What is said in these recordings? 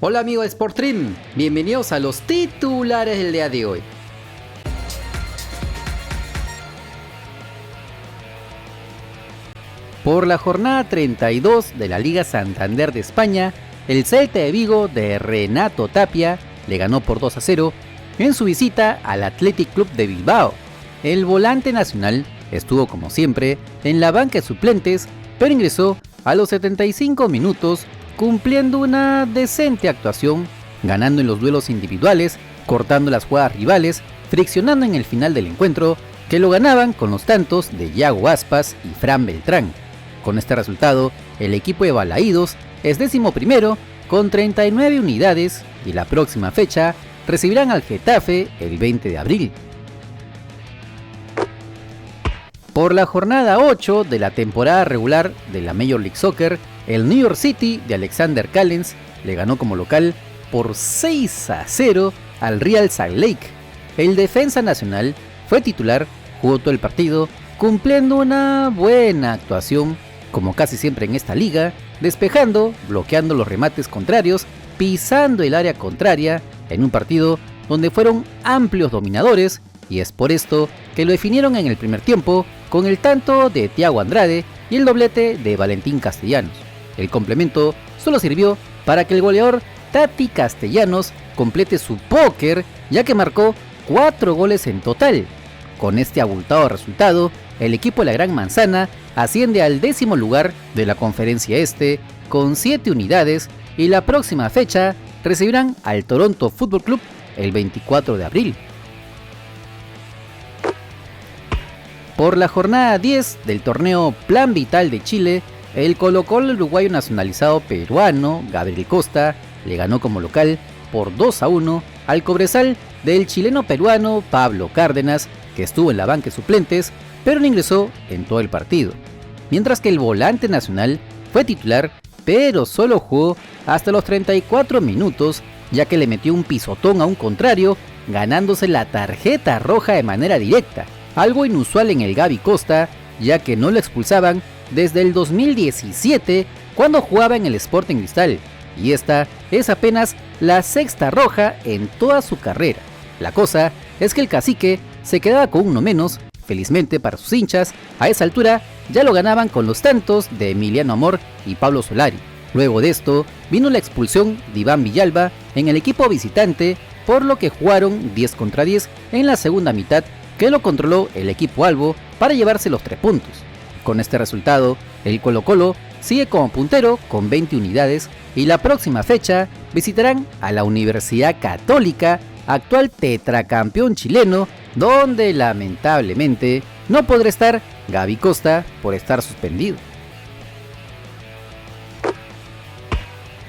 Hola amigos de Sportrim, bienvenidos a los titulares del día de hoy. Por la jornada 32 de la Liga Santander de España, el Celta de Vigo de Renato Tapia le ganó por 2-0 en su visita al Athletic Club de Bilbao. El volante nacional estuvo como siempre en la banca de suplentes, pero ingresó a los 75 minutos cumpliendo una decente actuación, ganando en los duelos individuales, cortando las jugadas rivales, friccionando en el final del encuentro, que lo ganaban con los tantos de Yago Aspas y Fran Beltrán. Con este resultado, el equipo de Balaídos es 11º con 39 unidades y la próxima fecha recibirán al Getafe el 20 de abril. Por la jornada 8 de la temporada regular de la Major League Soccer, el New York City de Alexander Callens le ganó como local por 6-0 al Real Salt Lake. El defensa nacional fue titular, jugó todo el partido, cumpliendo una buena actuación, como casi siempre en esta liga, despejando, bloqueando los remates contrarios, pisando el área contraria, en un partido donde fueron amplios dominadores, y es por esto que lo definieron en el primer tiempo con el tanto de Thiago Andrade y el doblete de Valentín Castellanos. El complemento solo sirvió para que el goleador Tati Castellanos complete su póker, ya que marcó 4 goles en total. Con este abultado resultado, el equipo de la Gran Manzana asciende al 10º lugar de la Conferencia Este con 7 unidades y la próxima fecha recibirán al Toronto Football Club el 24 de abril. Por la jornada 10 del torneo Plan Vital de Chile, el Colo-Colo uruguayo nacionalizado peruano Gabriel Costa le ganó como local por 2-1 al Cobresal del chileno peruano Pablo Cárdenas, que estuvo en la banca de suplentes, pero no ingresó en todo el partido. Mientras que el volante nacional fue titular, pero solo jugó hasta los 34 minutos, ya que le metió un pisotón a un contrario, ganándose la tarjeta roja de manera directa. Algo inusual en el Gaby Costa, ya que no lo expulsaban desde el 2017 cuando jugaba en el Sporting Cristal, y esta es apenas la 6ª roja en toda su carrera. La cosa es que el cacique se quedaba con uno menos. Felizmente para sus hinchas, a esa altura ya lo ganaban con los tantos de Emiliano Amor y Pablo Solari. Luego de esto vino la expulsión de Iván Villalba en el equipo visitante, por lo que jugaron 10 contra 10 en la segunda mitad, que lo controló el equipo albo para llevarse los 3 puntos. Con este resultado, el Colo-Colo sigue como puntero con 20 unidades y la próxima fecha visitarán a la Universidad Católica, actual tetracampeón chileno, donde lamentablemente no podrá estar Gaby Costa por estar suspendido.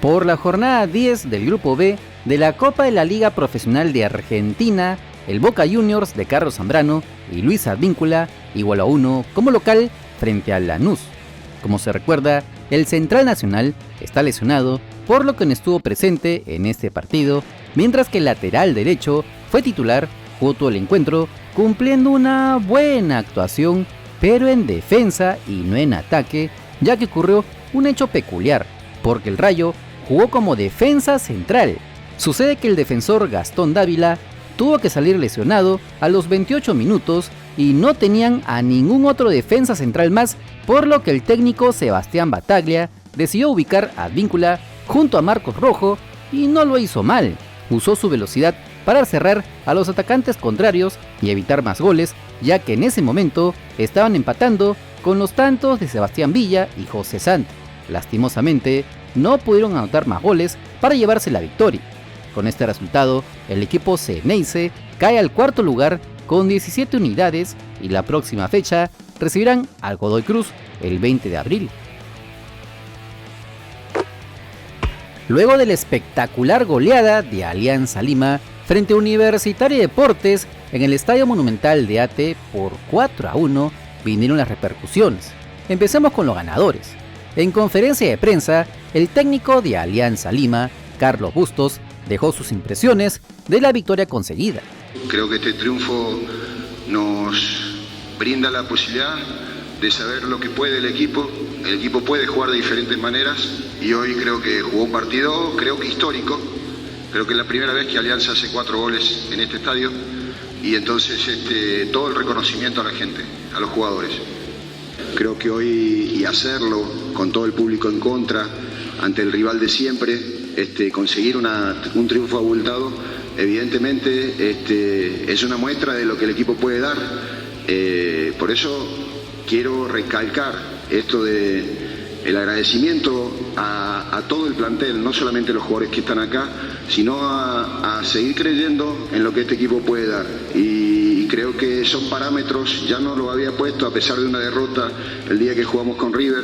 Por la jornada 10 del Grupo B de la Copa de la Liga Profesional de Argentina, el Boca Juniors de Carlos Zambrano y Luis Advíncula igualó a 1 como local frente al Lanús. Como se recuerda, el central nacional está lesionado, por lo que no estuvo presente en este partido, mientras que el lateral derecho fue titular, jugó todo el encuentro, cumpliendo una buena actuación, pero en defensa y no en ataque, ya que ocurrió un hecho peculiar, porque el Rayo jugó como defensa central. Sucede que el defensor Gastón Dávila tuvo que salir lesionado a los 28 minutos y no tenían a ningún otro defensa central más, por lo que el técnico Sebastián Bataglia decidió ubicar a Advíncula junto a Marcos Rojo y no lo hizo mal. Usó su velocidad para cerrar a los atacantes contrarios y evitar más goles, ya que en ese momento estaban empatando con los tantos de Sebastián Villa y José Sant. Lastimosamente, no pudieron anotar más goles para llevarse la victoria. Con este resultado, el equipo Ceneice cae al 4º lugar con 17 unidades y la próxima fecha recibirán al Godoy Cruz el 20 de abril. Luego de la espectacular goleada de Alianza Lima frente a Universitario de Deportes en el Estadio Monumental de AT por 4-1, vinieron las repercusiones. Empecemos con los ganadores. En conferencia de prensa, el técnico de Alianza Lima, Carlos Bustos, dejó sus impresiones de la victoria conseguida. Creo que este triunfo nos brinda la posibilidad de saber lo que puede el equipo. El equipo puede jugar de diferentes maneras y y hoy creo que jugó un partido, creo que histórico. Creo que es la primera vez que Alianza hace 4 goles en este estadio y entonces todo el reconocimiento a la gente, a los jugadores. Creo que hoy, y hacerlo con todo el público en contra, ante el rival de siempre, conseguir un triunfo abultado, evidentemente es una muestra de lo que el equipo puede dar. Por eso quiero recalcar esto de el agradecimiento a todo el plantel, no solamente a los jugadores que están acá, sino a seguir creyendo en lo que este equipo puede dar. Y creo que son parámetros, ya no lo había puesto a pesar de una derrota el día que jugamos con River,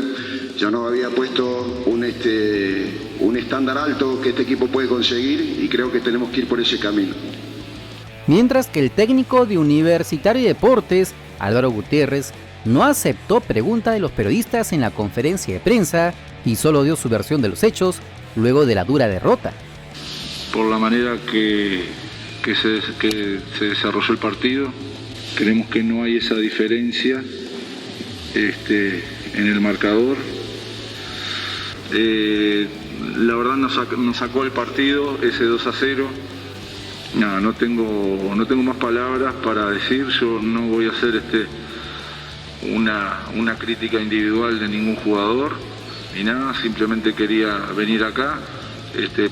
ya no había puesto un estándar alto que este equipo puede conseguir y creo que tenemos que ir por ese camino. Mientras que el técnico de Universitario de Deportes, Álvaro Gutiérrez, no aceptó pregunta de los periodistas en la conferencia de prensa y solo dio su versión de los hechos luego de la dura derrota. Por la manera que se desarrolló el partido, creemos que no hay esa diferencia en el marcador. La verdad nos sacó el partido ese 2-0. No tengo más palabras para decir. Yo no voy a hacer una crítica individual de ningún jugador ni nada, simplemente quería venir acá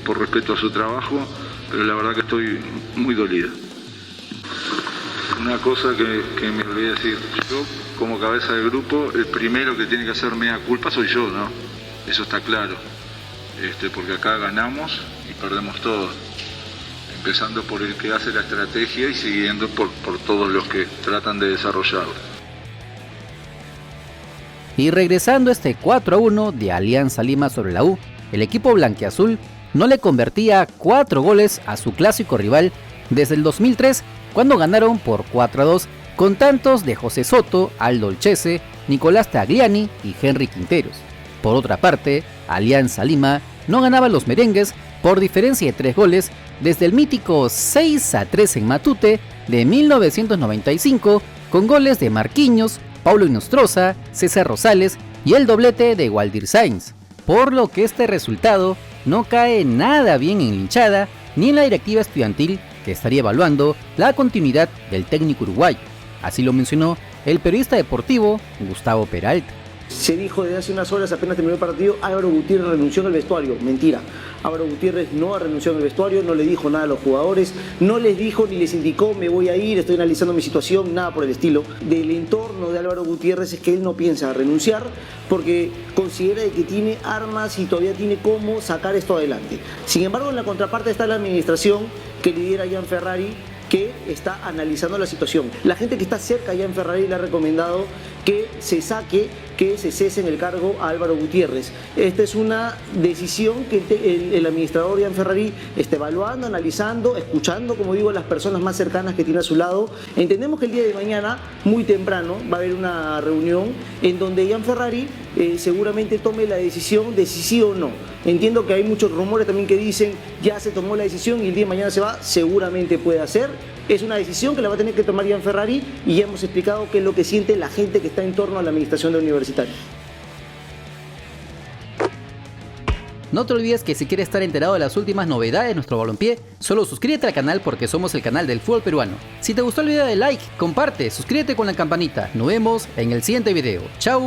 por respeto a su trabajo, pero la verdad que estoy muy dolido. Una cosa que me olvidé decir, yo como cabeza del grupo, el primero que tiene que hacer mea culpa soy yo, ¿no? Eso está claro, porque acá ganamos y perdemos todos, empezando por el que hace la estrategia y siguiendo por todos los que tratan de desarrollarla. Y regresando a este 4-1 de Alianza Lima sobre la U, el equipo blanquiazul no le convertía 4 goles a su clásico rival desde el 2003, cuando ganaron por 4-2 con tantos de José Soto, Aldo Olchese, Nicolás Tagliani y Henry Quinteros. Por otra parte, Alianza Lima no ganaba los merengues por diferencia de 3 goles desde el mítico 6-3 en Matute de 1995, con goles de Marquinhos, Paulo Inostroza, César Rosales y el doblete de Waldir Sainz, por lo que este resultado no cae nada bien en la hinchada ni en la directiva estudiantil, que estaría evaluando la continuidad del técnico uruguayo. Así lo mencionó el periodista deportivo Gustavo Peralta. Se dijo desde hace unas horas, apenas terminó el partido, Álvaro Gutiérrez renunció en el vestuario. Mentira. Álvaro Gutiérrez no ha renunciado en el vestuario, no le dijo nada a los jugadores, no les dijo ni les indicó me voy a ir, estoy analizando mi situación, nada por el estilo. Del entorno de Álvaro Gutiérrez es que él no piensa renunciar porque considera que tiene armas y todavía tiene cómo sacar esto adelante. Sin embargo, en la contraparte está la administración que lidera Gian Ferrari, que está analizando la situación. La gente que está cerca ya en Ferrari le ha recomendado que se cese en el cargo a Álvaro Gutiérrez. Esta es una decisión que el administrador Gian Ferrari está evaluando, analizando, escuchando, como digo, a las personas más cercanas que tiene a su lado. Entendemos que el día de mañana, muy temprano, va a haber una reunión en donde Gian Ferrari seguramente tome la decisión de si sí o no. Entiendo que hay muchos rumores también que dicen ya se tomó la decisión y el día de mañana se va, seguramente puede hacer. Es una decisión que la va a tener que tomar Gian Ferrari y ya hemos explicado qué es lo que siente la gente que está en torno a la administración de Universitario. No te olvides que si quieres estar enterado de las últimas novedades de nuestro balompié, solo suscríbete al canal porque somos el canal del fútbol peruano. Si te gustó el video, dale like, comparte, suscríbete con la campanita. Nos vemos en el siguiente video. ¡Chao!